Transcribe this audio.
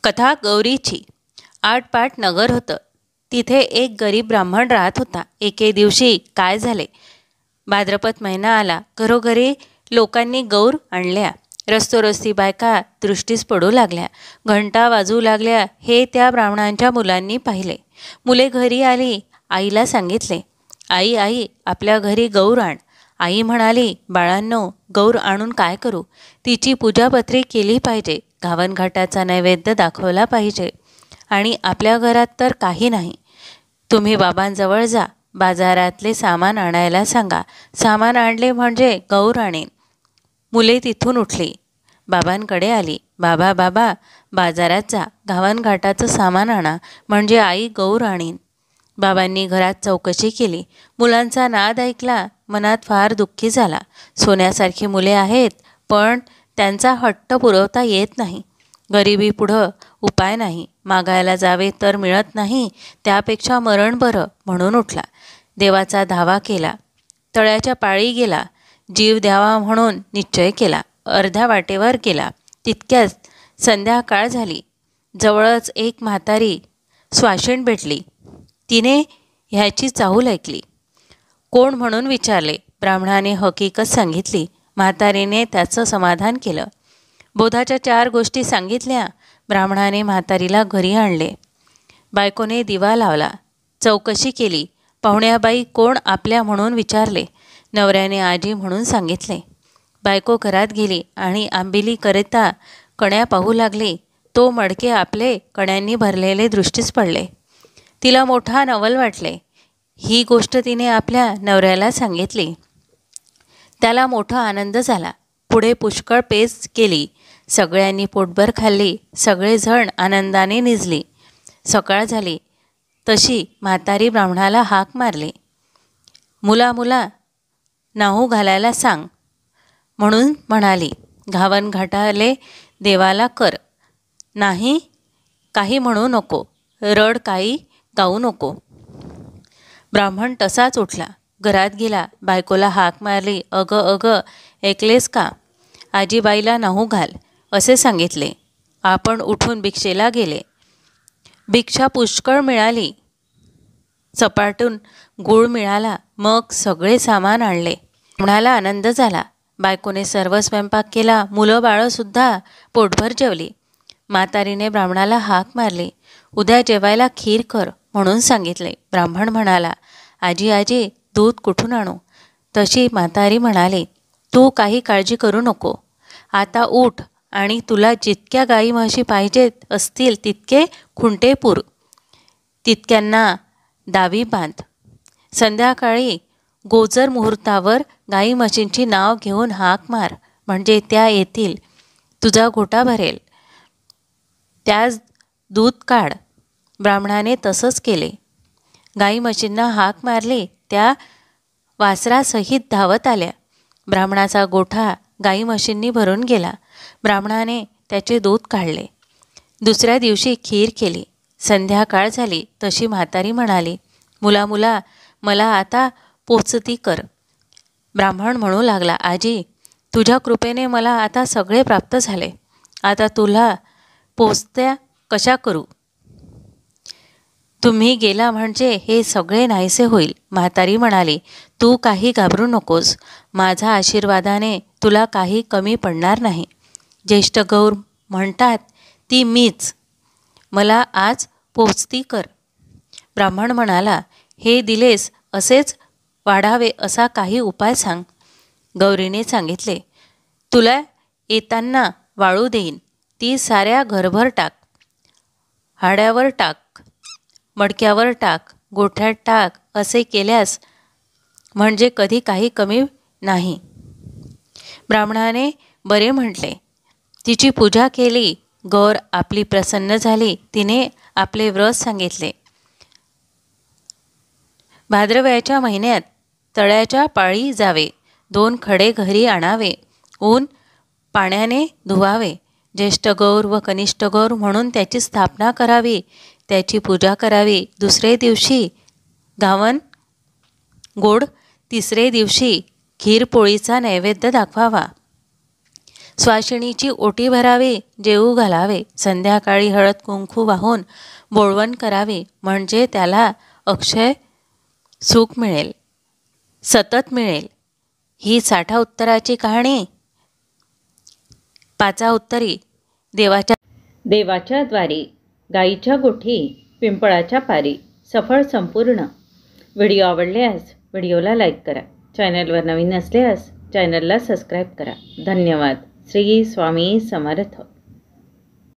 कथा गौरीची. आटपाट नगर होतं. तिथे एक गरीब ब्राह्मण राहत होता. एके दिवशी काय झाले, भाद्रपद महिना आला. घरोघरी लोकांनी गौर आणल्या. रस्तोरस्ती बायका दृष्टीस पडू लागल्या. घंटा वाजू लागल्या. हे त्या ब्राह्मणांच्या मुलांनी पाहिले. मुले घरी आली. आईला सांगितले, आई आई आपल्या घरी गौर आण. आई म्हणाली, बाळांनो, गौर आणून काय करू? तिची पूजापत्री केली पाहिजे, गावनघाटाचा नैवेद्य दाखवला पाहिजे. आणि आपल्या घरात तर काही नाही. तुम्ही बाबांजवळ जा, बाजारातले सामान आणायला सांगा. सामान आणले म्हणजे गौर आणेन. मुले तिथून उठली. बाबांकडे आली. बाबा बाबा, बाजारात जा, गावनघाटाचं सामान आणा, म्हणजे आई गौर आणीन. बाबांनी घरात चौकशी केली. मुलांचा नाद ऐकला. मनात फार दुःखी झाला. सोन्यासारखी मुले आहेत, पण त्यांचा हट्ट पुरवता येत नाही. गरिबी पुढं उपाय नाही. मागायला जावे तर मिळत नाही, त्यापेक्षा मरण बरं म्हणून उठला. देवाचा धावा केला. तळ्याच्या पाळी गेला. जीव द्यावा म्हणून निश्चय केला. अर्ध्या वाटेवर गेला. तितक्याच संध्याकाळ झाली. जवळच एक म्हातारी स्वाशिण भेटली. तिने ह्याची चाहूल ऐकली. कोण म्हणून विचारले. ब्राह्मणाने हकीकत सांगितली. म्हातारीने त्याचं समाधान केलं. बोधाच्या 4 गोष्टी सांगितल्या. ब्राह्मणाने म्हातारीला घरी आणले. बायकोने दिवा लावला. चौकशी केली. पाहुण्याबाई कोण आपल्या म्हणून विचारले. नवऱ्याने आजी म्हणून सांगितले. बायको घरात गेली आणि आंबिली करिता कण्या पाहू लागली. तो मडके आपले कण्यांनी भरलेले दृष्टीस पडले. तिला मोठा नवल वाटले. ही गोष्ट तिने आपल्या नवऱ्याला सांगितली. त्याला मोठा आनंद झाला. पुढे पुष्कळ पेच केली. सगळ्यांनी पोटभर खाल्ली. सगळेजण आनंदाने निजली. सकाळ झाली तशी म्हातारी ब्राह्मणाला हाक मारली. मुला नाहू घालायला सांग म्हणून म्हणाली. गावनघाटाले देवाला कर. नाही काही म्हणू नको. रड काही गाऊ नको. ब्राह्मण तसाच उठला. घरात गेला. बायकोला हाक मारली. अगं ऐकलेस का? आजीबाईला नाहू घाल असे सांगितले. आपण उठून भिक्षेला गेले. भिक्षा पुष्कळ मिळाली. चपाटून गूळ मिळाला. मग सगळे सामान आणले. ब्राह्मणाला आनंद झाला. बायकोने सर्व स्वयंपाक केला. मुलं बाळंसुद्धा पोटभर जेवली. म्हातारीने ब्राह्मणाला हाक मारली. उद्या जेवायला खीर कर म्हणून सांगितले. ब्राह्मण म्हणाला, आजी दूध कुठून आणू? तशी म्हातारी म्हणाली, तू काही काळजी करू नको. आता उठ आणि तुला जितक्या गाई म्हशी पाहिजेत असतील तितके खुंटे पुर. तितक्यांना दावी बांध. संध्याकाळी गोजर मुहूर्तावर गाई म्हशींची नाव घेऊन हाक मार, म्हणजे त्या येतील. तुझा घोटा भरेल. त्यास दूध काढ. ब्राह्मणाने तसंच केले. गाई म्हशींना हाक मारली. त्या वासरासहित धावत आल्या. ब्राह्मणाचा गोठा गाई म्हशींनी भरून गेला. ब्राह्मणाने त्याचे दूध काढले. दुसऱ्या दिवशी खीर केली. संध्याकाळ झाली तशी म्हातारी म्हणाली, मुला मला आता पोचती कर. ब्राह्मण म्हणू लागला, आजी तुझ्या कृपेने मला आता सगळे प्राप्त झाले. आता तुला पोचत्या कशा करू? तुम्ही गेला म्हणजे हे सगळे नाहीसे होईल. म्हातारी म्हणाली, तू काही घाबरू नकोस. माझा आशीर्वादाने तुला काही कमी पडणार नाही. ज्येष्ठ गौर म्हणतात ती मीच. मला आज पोचती कर. ब्राह्मण म्हणाला, हे दिलेस असेच वाढावे असा काही उपाय सांग. गौरीने सांगितले, तुला येताना वाळू देईन. ती साऱ्या घरभर टाक. हाड्यावर टाक, मडक्यावर टाक, गोठ्यात टाक. असे केल्यास म्हणजे कधी काही कमी नाही. ब्राह्मणाने बरे म्हटले. तिची पूजा केली. गौर आपली प्रसन्न झाली. तिने आपले व्रत सांगितले. भाद्रव्याच्या महिन्यात तळ्याच्या पाळी जावे. 2 खडे घरी आणावे. ऊन पाण्याने धुवावे. ज्येष्ठ गौर व कनिष्ठ गौर म्हणून त्याची स्थापना करावी. त्याची पूजा करावी. दुसरे दिवशी गावन गोड. तिसरे दिवशी खीरपोळीचा नैवेद्य दाखवावा. स्वाशिणीची ओटी भरावी, जेवू घालावे, संध्याकाळी हळद कुंकू वाहून बोळवण करावे, म्हणजे त्याला अक्षय सुख मिळेल, सतत मिळेल. ही 60 उत्तराची कहाणी. 5 उत्तरी. देवाच्या द्वारी, गाईच्या गोठी, पिंपळाच्या पारी. सफळ संपूर्ण. व्हिडिओ आवडल्यास व्हिडिओला लाईक करा. चॅनलवर नवीन असल्यास चॅनलला सबस्क्राईब करा. धन्यवाद. श्री स्वामी समर्थ.